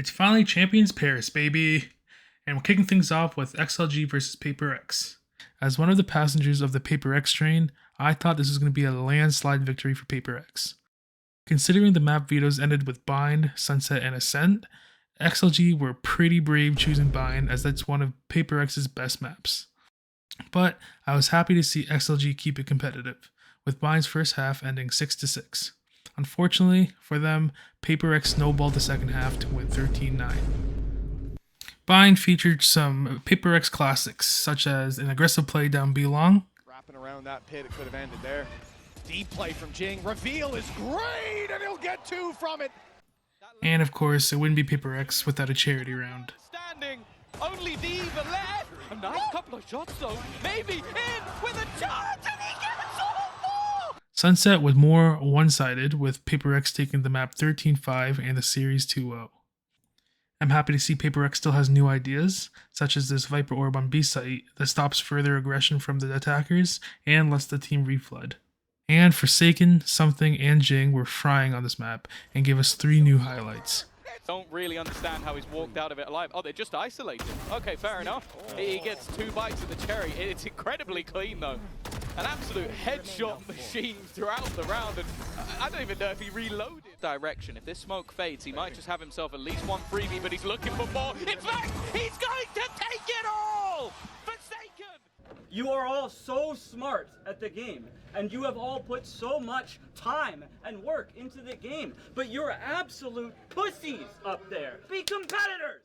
It's finally Champions Paris, baby! And we're kicking things off with XLG versus Paper X. As one of the passengers of the Paper X train, I thought this was going to be a landslide victory for Paper X. Considering the map vetoes ended with Bind, Sunset, and Ascent, XLG were pretty brave choosing Bind as that's one of Paper X's best maps. But I was happy to see XLG keep it competitive, with Bind's first half ending 6-6. Unfortunately for them, Paper X snowballed the second half to win 13-9. Bind featured some Paper X classics, such as an aggressive play down B long. Wrapping around that pit, it could have ended there. Deep play from Jing. Reveal is great, and he'll get two from it. And of course, it wouldn't be Paper X without a charity round. Standing, only Diva left. A nice couple of shots though. Maybe in with a chance, and he gets all four. Sunset was more one-sided, with Paper X taking the map 13-5 and the series 2-0. I'm happy to see Paper X still has new ideas, such as this Viper Orb on B site that stops further aggression from the attackers and lets the team reflood. And Forsaken, Something, and Jing were frying on this map and gave us 3 new highlights. Don't really understand how he's walked out of it alive. Oh, they're just isolated. Okay, fair enough. He gets 2 bites of the cherry. It's incredibly clean though. An absolute headshot machine throughout the round, and I don't even know if he reloaded. Direction. If this smoke fades, he might just have himself at least one freebie, but he's looking for more. In fact, he's going to take it all! Forsaken! You are all so smart at the game, and you have all put so much time and work into the game, but you're absolute pussies up there. Be competitors!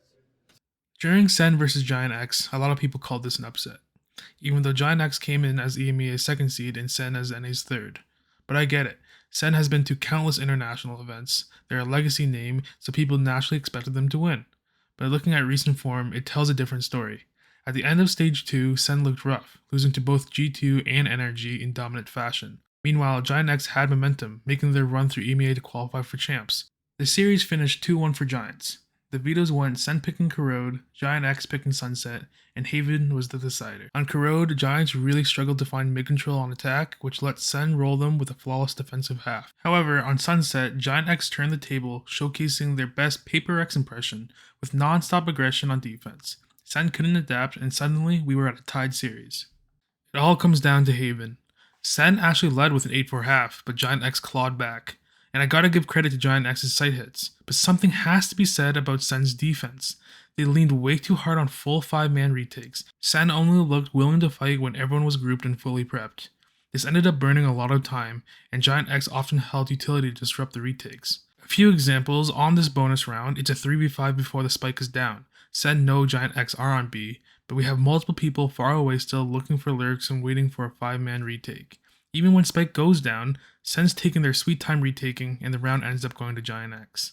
During Sen vs GiantX, a lot of people called this an upset, even though GiantX came in as EMEA's 2nd seed and Sen as NA's 3rd. But I get it. Sen has been to countless international events, they're a legacy name, so people naturally expected them to win. But looking at recent form, it tells a different story. At the end of Stage 2, Sen looked rough, losing to both G2 and NRG in dominant fashion. Meanwhile, GiantX had momentum, making their run through EMEA to qualify for champs. The series finished 2-1 for Giants. The vetoes went Sen picking Corrode, GiantX picking Sunset, and Haven was the decider. On Corrode, Giants really struggled to find mid-control on attack, which let Sen roll them with a flawless defensive half. However, on Sunset, GiantX turned the table, showcasing their best Paper X impression with non-stop aggression on defense. Sen couldn't adapt, and suddenly we were at a tied series. It all comes down to Haven. Sen actually led with an 8-4 half, but GiantX clawed back. And I gotta give credit to GiantX's sight hits, but something has to be said about Sen's defense. They leaned way too hard on full 5-man retakes. Sen only looked willing to fight when everyone was grouped and fully prepped. This ended up burning a lot of time, and GiantX often held utility to disrupt the retakes. A few examples, on this bonus round, it's a 3v5 before the spike is down. Sen know GiantX are on B, but we have multiple people far away still looking for lurks and waiting for a 5-man retake. Even when Spike goes down, Sen's taking their sweet time retaking, and the round ends up going to GiantX.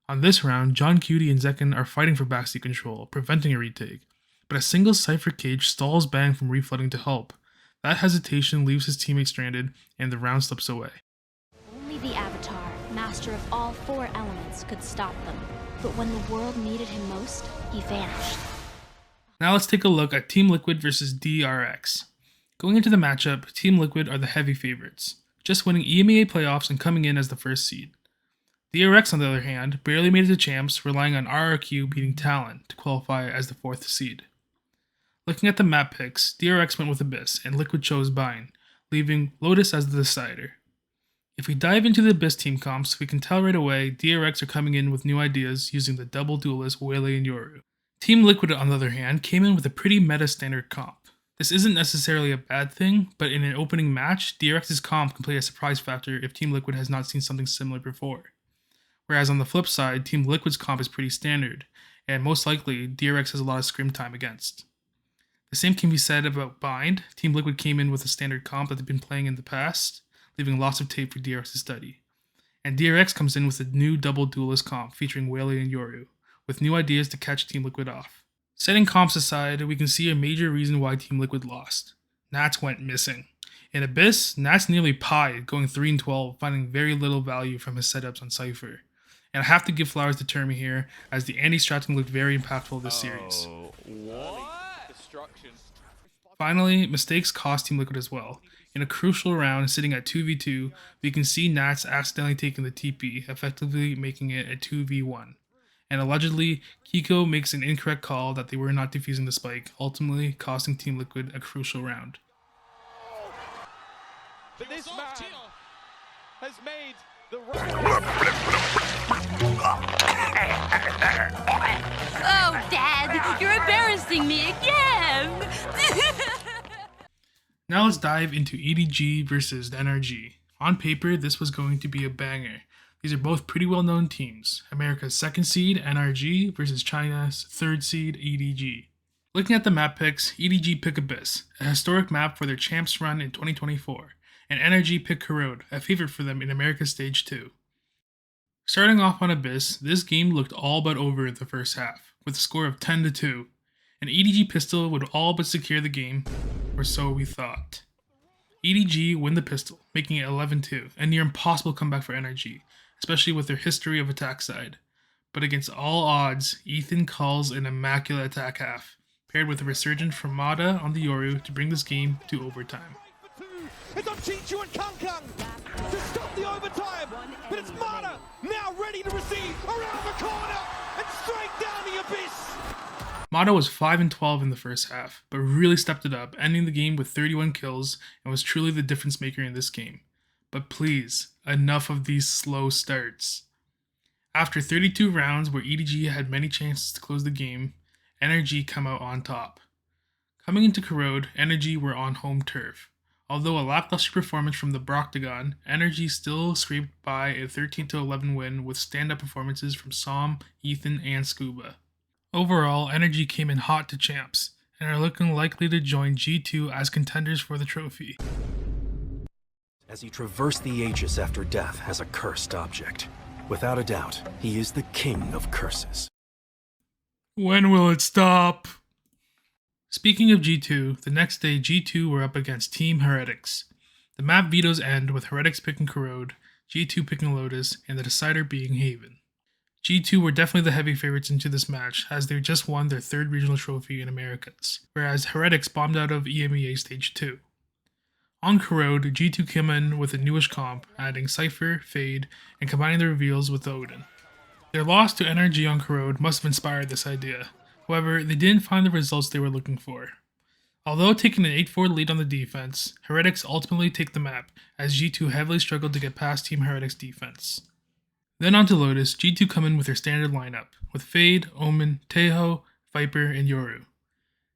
On this round, John Cutie and Zekken are fighting for backseat control, preventing a retake, but a single Cypher cage stalls Bang from reflooding to help. That hesitation leaves his teammate stranded, and the round slips away. Only the Avatar, master of all 4 elements, could stop them. But when the world needed him most, he vanished. Now let's take a look at Team Liquid versus DRX. Going into the matchup, Team Liquid are the heavy favorites, just winning EMEA playoffs and coming in as the 1st seed. DRX, on the other hand, barely made it to champs, relying on RRQ beating Talon to qualify as the 4th seed. Looking at the map picks, DRX went with Abyss, and Liquid chose Bind, leaving Lotus as the decider. If we dive into the Abyss team comps, we can tell right away DRX are coming in with new ideas using the double duelist Wele and Yoru. Team Liquid, on the other hand, came in with a pretty meta standard comp. This isn't necessarily a bad thing, but in an opening match, DRX's comp can play a surprise factor if Team Liquid has not seen something similar before. Whereas on the flip side, Team Liquid's comp is pretty standard, and most likely, DRX has a lot of scrim time against. The same can be said about Bind. Team Liquid came in with a standard comp that they've been playing in the past, leaving lots of tape for DRX to study. And DRX comes in with a new double duelist comp featuring Wele and Yoru, with new ideas to catch Team Liquid off. Setting comps aside, we can see a major reason why Team Liquid lost. Nats went missing. In Abyss, Nats nearly pied, going 3-12, finding very little value from his setups on Cypher. And I have to give flowers to Termi here, as the anti-stratting looked very impactful this series. What? Destruction. Finally, mistakes cost Team Liquid as well. In a crucial round, sitting at 2v2, we can see Nats accidentally taking the TP, effectively making it a 2v1. and allegedly, Kiko makes an incorrect call that they were not defusing the spike, ultimately costing Team Liquid a crucial round. But this man has made the Oh, Dad, you're embarrassing me again! Now let's dive into EDG versus NRG. On paper, this was going to be a banger. These are both pretty well-known teams. America's 2nd seed, NRG, versus China's 3rd seed, EDG. Looking at the map picks, EDG pick Abyss, a historic map for their champs run in 2024, and NRG pick Corrode, a favorite for them in America's Stage 2. Starting off on Abyss, this game looked all but over in the first half, with a score of 10-2. An EDG pistol would all but secure the game, or so we thought. EDG win the pistol, making it 11-2, a near impossible comeback for NRG, especially with their history of attack side. But against all odds, Ethan calls an immaculate attack half, paired with a resurgence from Mada on the Yoru to bring this game to overtime. It's on Chichu and Kung Kung to stop the overtime, but it's Mada now ready to receive around the corner and straight down the abyss. Mada was 5-12 in the first half, but really stepped it up, ending the game with 31 kills and was truly the difference maker in this game. But please, enough of these slow starts. After 32 rounds where EDG had many chances to close the game, NRG come out on top. Coming into Corrode, NRG were on home turf. Although a lackluster performance from the Broctagon, NRG still scraped by a 13-11 win with stand-up performances from Som, Ethan, and Scuba. Overall, NRG came in hot to champs, and are looking likely to join G2 as contenders for the trophy. As he traversed the ages after death as a cursed object, without a doubt, he is the king of curses. When will it stop? Speaking of G2, the next day G2 were up against Team Heretics. The map vetoes end with Heretics picking Corrode, G2 picking Lotus, and the decider being Haven. G2 were definitely the heavy favorites into this match, as they just won their 3rd regional trophy in Americas, whereas Heretics bombed out of EMEA Stage 2. On Corrode, G2 came in with a newish comp, adding Cypher, Fade, and combining the reveals with Odin. Their loss to NRG on Corrode must have inspired this idea. However, they didn't find the results they were looking for. Although taking an 8-4 lead on the defense, Heretics ultimately take the map, as G2 heavily struggled to get past Team Heretics' defense. Then on to Lotus, G2 come in with their standard lineup, with Fade, Omen, Teho, Viper, and Yoru.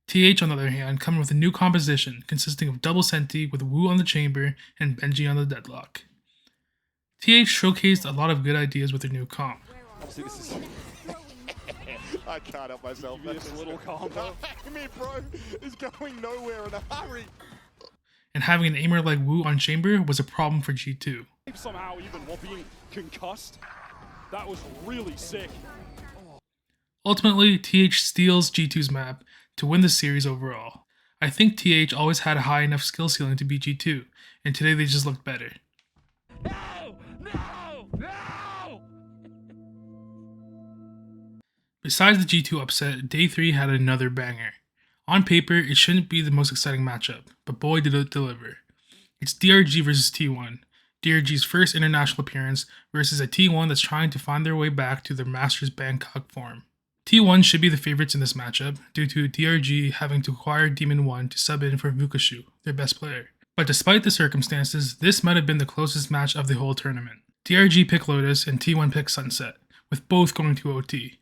TH, on the other hand, come in with a new composition consisting of double Senti with Wu on the chamber and Benji on the deadlock. TH showcased a lot of good ideas with their new comp. I can't help myself. This little combo. Me, bro, is going nowhere in a hurry. And having an aimer like Wu on chamber was a problem for G2. Somehow even while being concussed. That was really sick. Ultimately, TH steals G2's map to win the series overall. I think TH always had a high enough skill ceiling to beat G2, and today they just looked better. No! No! No! Besides the G2 upset, Day 3 had another banger. On paper, it shouldn't be the most exciting matchup, but boy did it deliver. It's DRG versus T1. DRG's first international appearance versus a T1 that's trying to find their way back to their Masters Bangkok form. T1 should be the favorites in this matchup due to DRG having to acquire Demon 1 to sub in for Vukashu, their best player. But despite the circumstances, this might have been the closest match of the whole tournament. DRG picked Lotus and T1 picked Sunset, with both going to OT.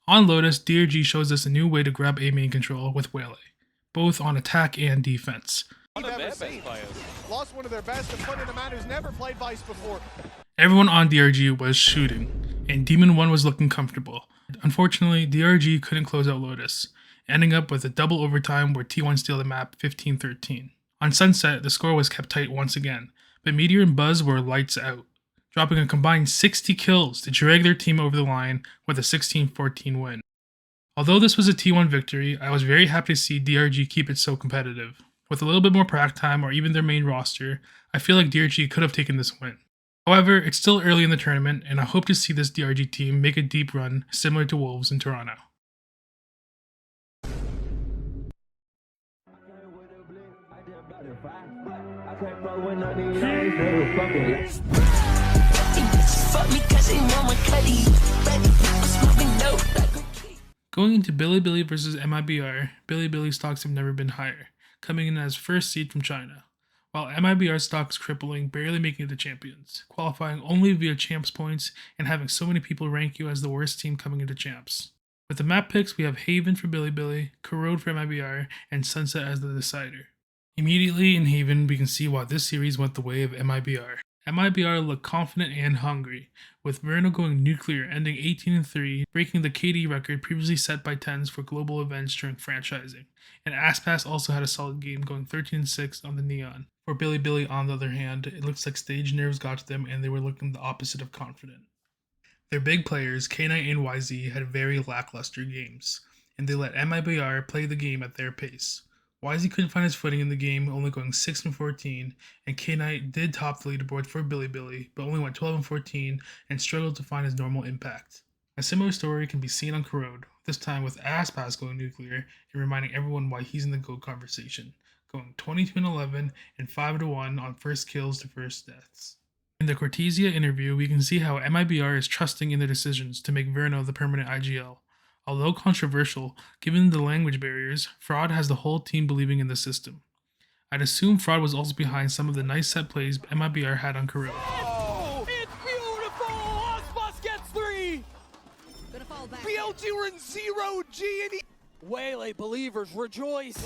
On Lotus, DRG shows us a new way to grab A main control with Wele, both on attack and defense. One of their best players. Lost one of their best and put in a man who's never played Vice before. Everyone on DRG was shooting, and Demon 1 was looking comfortable. Unfortunately, DRG couldn't close out Lotus, ending up with a double overtime where T1 steal the map 15-13. On Sunset, the score was kept tight once again, but Meteor and Buzz were lights out, dropping a combined 60 kills to drag their team over the line with a 16-14 win. Although this was a T1 victory, I was very happy to see DRG keep it so competitive. With a little bit more prac time or even their main roster, I feel like DRG could have taken this win. However, it's still early in the tournament, and I hope to see this DRG team make a deep run similar to Wolves in Toronto. I can't fuck with none of these niggas, fuck it. Going into Bilibili versus MIBR, Bilibili stocks have never been higher, coming in as first seed from China, while MIBR stocks crippling, barely making it to champions, qualifying only via champs points and having so many people rank you as the worst team coming into champs. With the map picks, we have Haven for Bilibili, Corrode for MIBR, and Sunset as the decider. Immediately in Haven, we can see why this series went the way of MIBR. MIBR looked confident and hungry, with Verno going nuclear, ending 18-3, breaking the KD record previously set by TENS for global events during franchising, and Aspas also had a solid game, going 13-6 on the Neon. For Bilibili, on the other hand, it looks like stage nerves got to them and they were looking the opposite of confident. Their big players, K9 and YZ, had very lackluster games, and they let MIBR play the game at their pace. YZ couldn't find his footing in the game, only going 6-14, and K9 did top the leaderboard for Bilibili, but only went 12-14 and struggled to find his normal impact. A similar story can be seen on Corrode, this time with Aspas going nuclear and reminding everyone why he's in the GOAT conversation, going 22-11 and 5-1 on first kills to first deaths. In the Cortesia interview, we can see how MIBR is trusting in their decisions to make Verno the permanent IGL. Although controversial, given the language barriers, Fraud has the whole team believing in the system. I'd assume Fraud was also behind some of the nice set plays MIBR had on Corrode. Oh, it's beautiful! Aspas gets 3! BLG were in 0G and Waylay believers rejoice!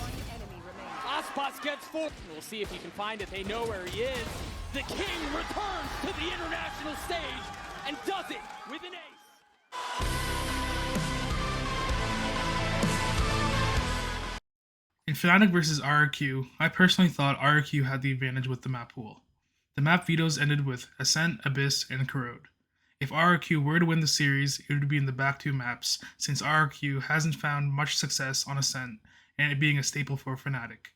Aspas gets 4. We'll see if he can find it. They know where he is. The king returns to the international stage and does it with an ace! In Fnatic vs RRQ, I personally thought RRQ had the advantage with the map pool. The map vetoes ended with Ascent, Abyss, and Corrode. If RRQ were to win the series, it would be in the back two maps, since RRQ hasn't found much success on Ascent, and it being a staple for Fnatic.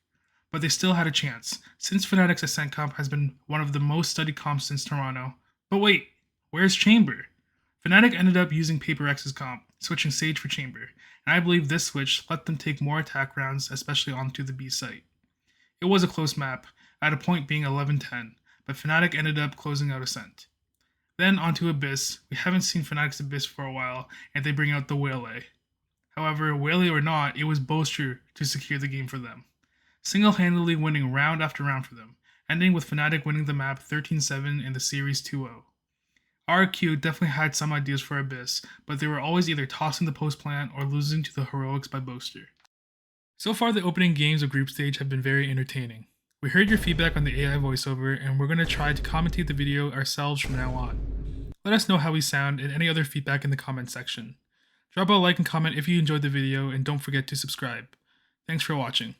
But they still had a chance, since Fnatic's Ascent comp has been one of the most studied comps since Toronto. But wait, where's Chamber? Fnatic ended up using Paper X's comp, switching Sage for Chamber, and I believe this switch let them take more attack rounds, especially onto the B site. It was a close map, at a point being 11-10, but Fnatic ended up closing out Ascent. Then onto Abyss. We haven't seen Fnatic's Abyss for a while, and they bring out the Waylay. However, Waylay or not, it was Boaster to secure the game for them, single-handedly winning round after round for them, ending with Fnatic winning the map 13-7 and the series 2-0. RQ definitely had some ideas for Abyss, but they were always either tossing the post plant or losing to the heroics by Boaster. So far, the opening games of Group Stage have been very entertaining. We heard your feedback on the AI voiceover, and we're going to try to commentate the video ourselves from now on. Let us know how we sound and any other feedback in the comment section. Drop a like and comment if you enjoyed the video, and don't forget to subscribe. Thanks for watching.